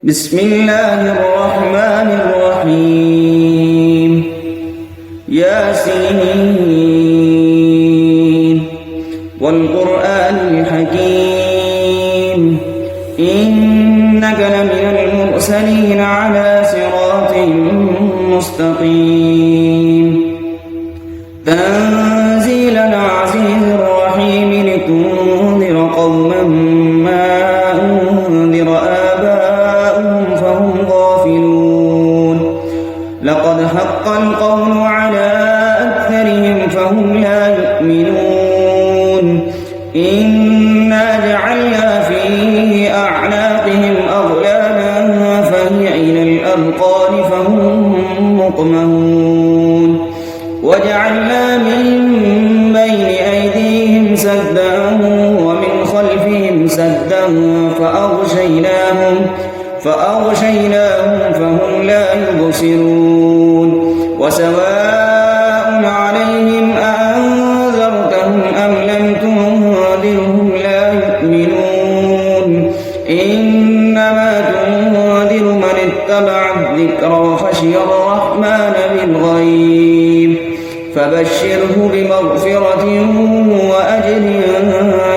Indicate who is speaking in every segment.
Speaker 1: بسم الله الرحمن الرحيم ياسين والقرآن الحكيم إنك لمن المرسلين على صراط مستقيم تنزيل العزيز الرحيم لتنذر قوما ما أنذر آباؤهم فهم غافلون لقد حق القول على أكثرهم فهم لا يؤمنون إنا جعلنا في أعناقهم أغلالا فهي إلى الأذقان فهم مقمحون وجعلنا من بين أيديهم سدا ومن خلفهم سدا فأغشيناهم فهم لا يبصرون وسواء عليهم أأنذرتهم أم لم تنذرهم لا يؤمنون إنما تنذر من اتبع الذكر وخشي الرحمن بالغيب فبشره بمغفرة وأجر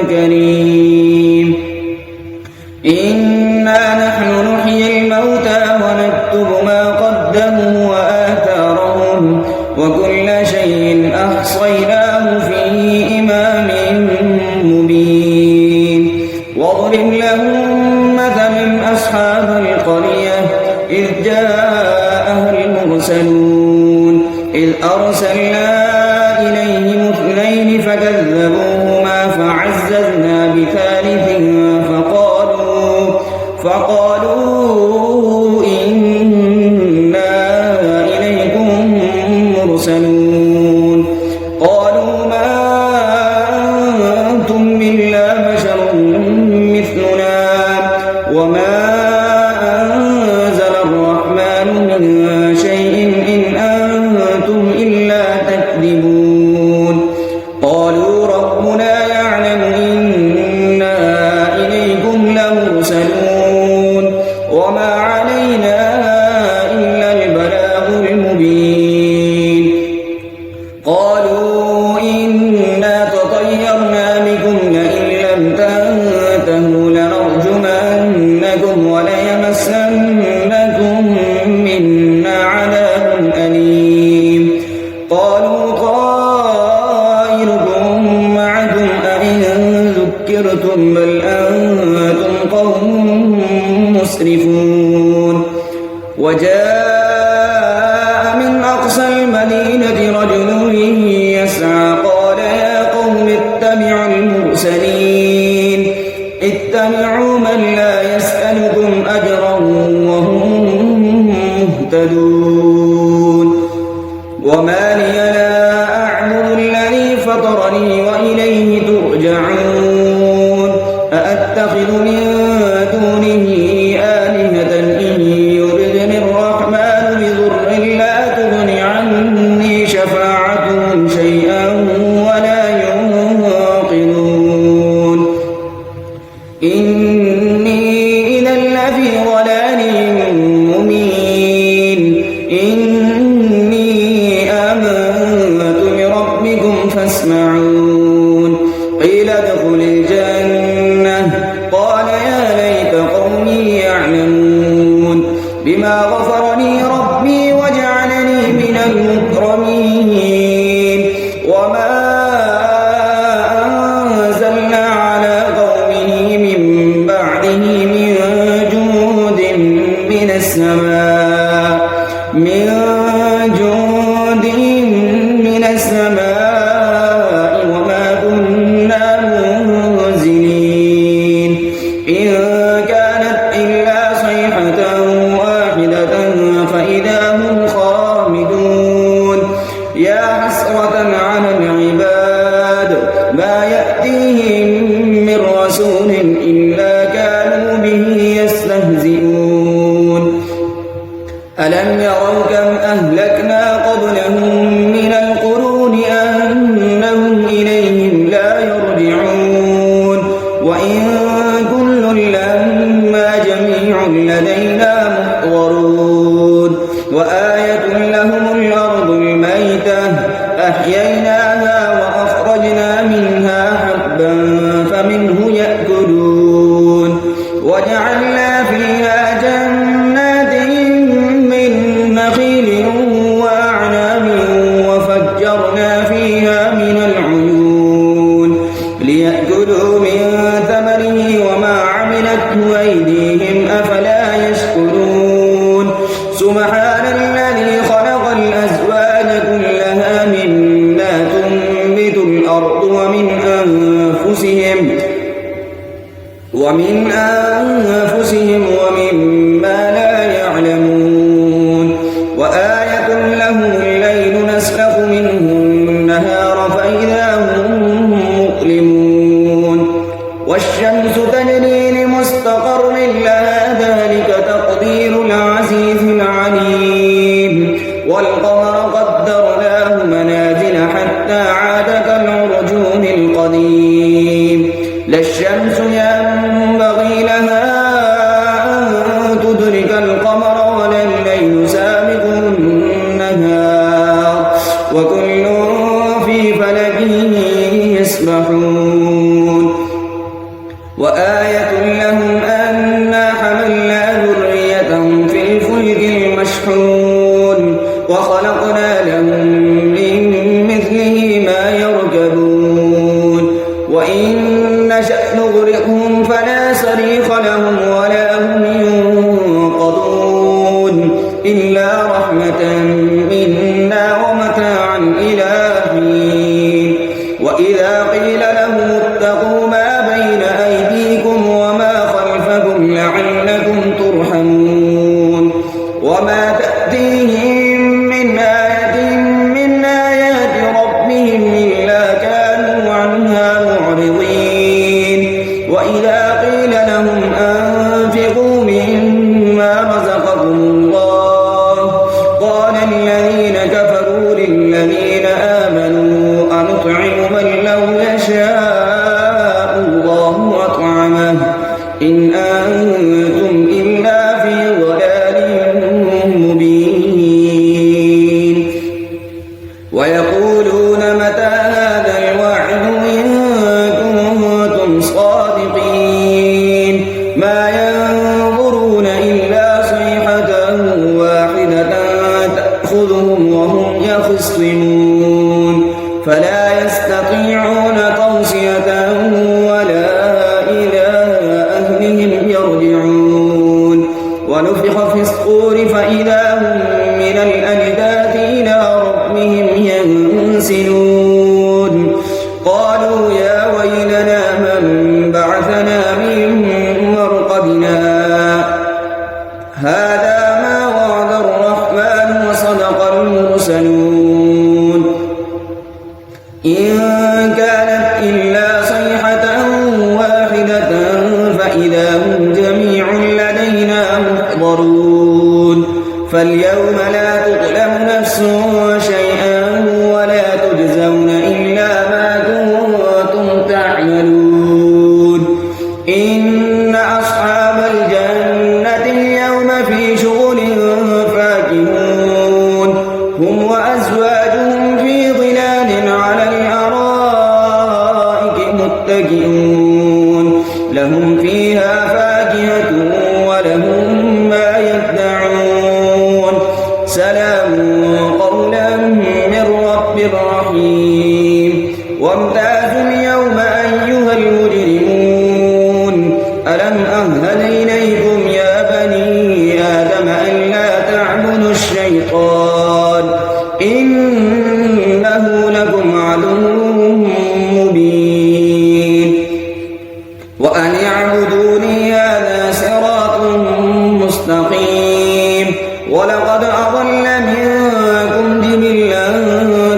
Speaker 1: كريم إنا نحن نحيي الموتى ونكتب ما قدموا وآثارهم وكل شيء أحصيناه في إمام مبين واضرب لهم مثلا أصحاب القرية إذ جاءها المرسلون إذ أرسلنا إليهم اثنين فكذبوهما فعززنا بثالث فقالوا إنا إليكم مرسلون قالوا ما أنتم إلا بشر مثلنا وما أنزل الرحمن من شيء إن أنتم إلا تكذبون قالوا ربنا يعلم إنا إليكم لمرسلون وما علينا إلا البلاغ المبين قالوا إنا تطيرنا بكم لئن لم تنتهوا لنرجمنكم وليمسنكم منا عذاب أليم قالوا طائركم معكم أئن ذكرتم بل أنتم قوم مسرفون وجاء من أقصى المدينة رجل يسعى قال يا قوم اتبعوا المرسلين اتبعوا من لا يسألكم أجرا وهم مهتدون وما لي لا أعبد الذي فطرني وإليه ترجعون أأتخذ من دونه آلهة إن يردني الرحمن بضر لا تغن عني شفاعتهم شيئا ولا ينقذون إني إذا لفي ضلال مبين إني آمنت بربكم فاسمعون قيل ادخل الجنة قال يا ليت قومي يعلمون بما غفر لي ربي وجعلني من المكرمين وما أنزلنا على قومه من بعده من جند من السماء وما كنا منزلين إن كانت إلا صيحة واحدة فإذا هم خامدون يا حسرة على العباد ما يأتيهم من رسول إلا كانوا به يستهزئون ألم يروا كم أهلكنا قبلهم من القرون أنهم إليهم لا يرجعون وإن كل لما جميع لدينا لدينا محضرون وآية لهم الأرض الميتة أحييناها وأخرجنا منها حبا فمنه يأكلون وجعلنا فيها جنات من نخيل وأعناب وفجرنا فيها من العيون ليأكلوا من ثمره وما عملته أيديهم أفلا يشكرون سبحان الذي خلق الأزواج كلها مما تنبت الأرض ومن أنفسهم ومما لا يعلمون وآية لهم الليل نسلخ منه النهار فإذا هم مظلمون والشمس تجري لمستقر لها ذلك تقدير العزيز العليم والقمر قدرناه منازل حتى عاد كالعرجون القديم لا الشمس ينبغي لها أن تدرك القمر ولا الليل سابق النهار وكل في فلك يسبحون وآية لهم أنا حملنا ذريتهم في الفلك المشحون وخلقنا لهم من مثله ما يركبون وإن نشأ نغرقهم فلا صريخ لهم ولا هم ينقذون إلا رحمة منا ومتاعا إلى حين وإذا قيل لهم اتقوا ما بين أيديكم وما خلفكم لعلكم ترحمون وما تأتيهم من آية من آيات ربهم إلا كانوا عنها معرضين وإذا قيل لهم أنفقوا مما رزقكم الله قال الذين كفروا للذين آمنوا أنطعم من لو يشاء الله أطعمه إن أنتم إلا في ضلال مبين ويقولون متى هذا الوعد إن كنتم صادقين ما ينظرون إلا صيحة واحدة تأخذهم وهم يخصمون فلا يستطيعون توصية ولا إلى أهلهم يرجعون ونفخ في الصور فإذا هم من الأجداث إلى ربهم ينسلون قالوا يا ويلنا من بعثنا من مرقدنا هذا ما وعد الرحمن وصدق المرسلون إن كانت إلا صيحة واحدة فإذا هم جميع لدينا محضرون فاليوم لا تظلم نفس شيئا ولا تجزون إلا ما كنتم تعملون إن أصحاب الجنة اليوم في شغل فاكهون هم وأزواجهم في ظلال على الأرائك متكئون لهم فيها فاكهة ولهم ما يدعون سلام قولا من رب رحيم وامتازوا اليوم أيها المجرمون ألم أهل إليكم يا بني آدم ألا تعبدوا الشيطان إنه لكم عدو مبين وأن اعبدوني هذا صراط مستقيم ولقد أضل منكم جبلا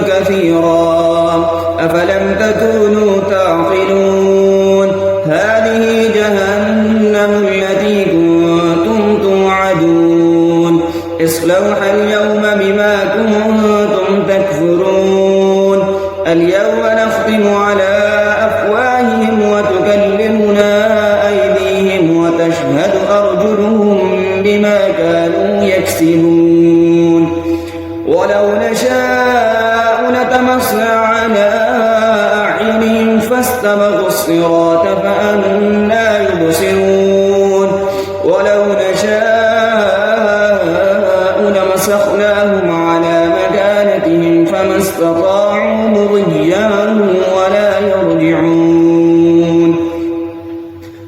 Speaker 1: كثيرا أفلم تكونوا تعقلون هذه جهنم التي كنتم توعدون اصلوها اليوم بما كنتم تكفرون اليوم نختم على أفواههم وتكلمنا أيديهم وتشهد أرجلهم بما كانوا يكسبون ولو نشاء لطمسنا على أعينهم فاستبقوا الصراط فأنى يبصرون ولو نشاء لمسخناهم على مكانتهم فما استطاعوا مضيا ولا يرجعون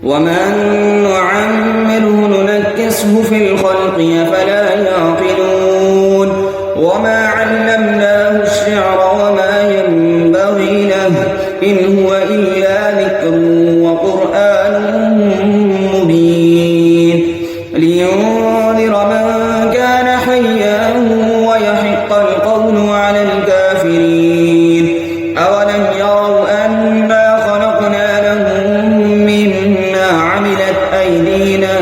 Speaker 1: ومن نعمره ننكسه في الخلق أفلا يعقلون وما علمناه الشعر وما ينبغي له إن هو إلا ذكر وقرآن مبين لينذر من كان حيا ويحق القول على الكافرين أولم يروا أنا خلقنا لهم مما عملت أيدينا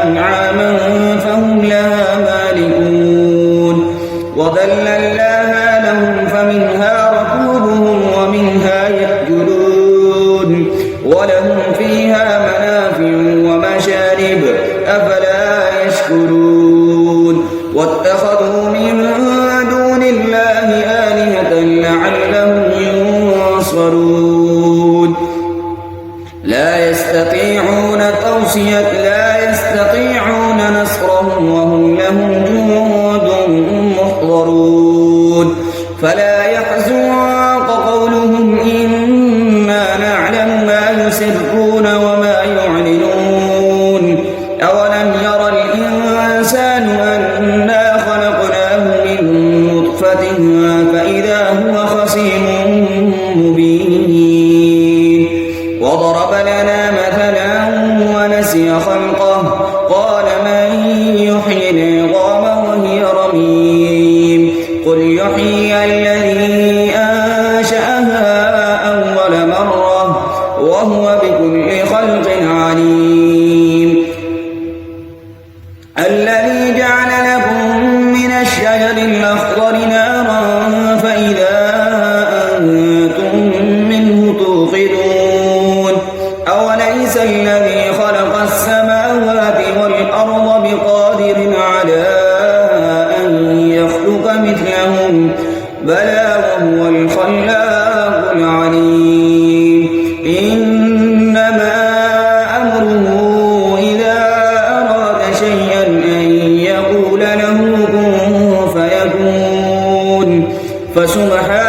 Speaker 1: أنعاما فهم لها مالكون وذللناها لهم فمنها ركوبهم ومنها يأكلون ولهم فيها منافع ومشارب أفلا يشكرون واتخذوا من دون الله آلهة لعلهم ينصرون لا يستطيعون نصرهم وهم لهم جند محضرون فلا يحزنك قولهم إنا نعلم ما يسرون وما يعلنون أولم ير الإنسان أنا خلقناه من نطفة فإذا هو خصيم مبين وضرب لنا مثلا ونسي خلقه قال من يحيي العظام وهي رميم قل يحيي الذي أنشأها أول مرة وهو بكل خلق عليم الذي جعل لكم من الشجر الأخضر نارا فإذا أنتم منه توقدون أوليس الذي خلق السماوات والأرض بقادر على أن يخلق مثلهم بلى وهو الخلاق العليم إنما أمره إذا أراد شيئا أن يقول له كن فيكون فسبحان